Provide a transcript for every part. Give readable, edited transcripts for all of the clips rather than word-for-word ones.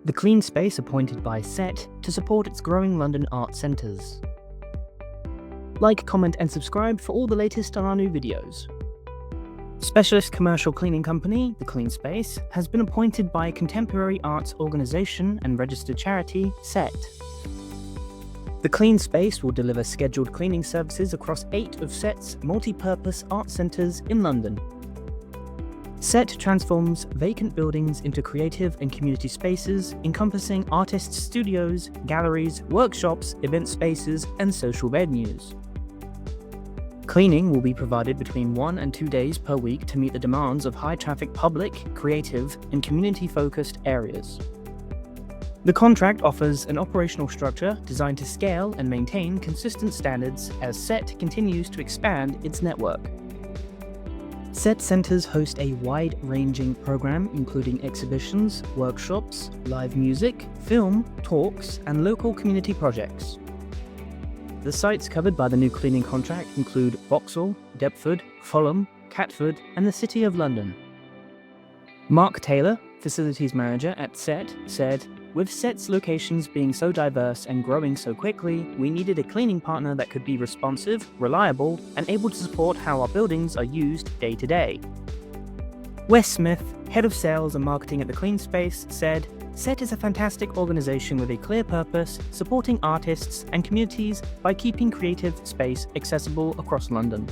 the clean space appointed by SET to support its growing London art centres. Like, comment and subscribe for all the latest on our new videos. Specialist commercial cleaning company, The Clean Space, has been appointed by contemporary arts organisation and registered charity, SET. The Clean Space will deliver scheduled cleaning services across 8 of SET's multi-purpose art centres in London. SET transforms vacant buildings into creative and community spaces encompassing artists' studios, galleries, workshops, event spaces, and social venues. Cleaning will be provided between 1 and 2 days per week to meet the demands of high-traffic public, creative, and community-focused areas. The contract offers an operational structure designed to scale and maintain consistent standards as SET continues to expand its network. SET centres host a wide-ranging program including exhibitions, workshops, live music, film, talks, and local community projects. The sites covered by the new cleaning contract include Vauxhall, Deptford, Fulham, Catford, and the City of London. Mark Taylor, Facilities Manager at SET, said, "With SET's locations being so diverse and growing so quickly, we needed a cleaning partner that could be responsive, reliable, and able to support how our buildings are used day to day." Wes Smith, Head of Sales and Marketing at The Clean Space, said, "SET is a fantastic organisation with a clear purpose, supporting artists and communities by keeping creative space accessible across London.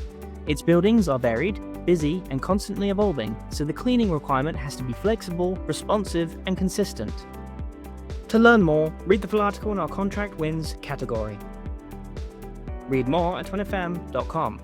Its buildings are varied, busy, and constantly evolving, so the cleaning requirement has to be flexible, responsive, and consistent." To learn more, read the full article in our contract wins category. Read more at TWinFM.com.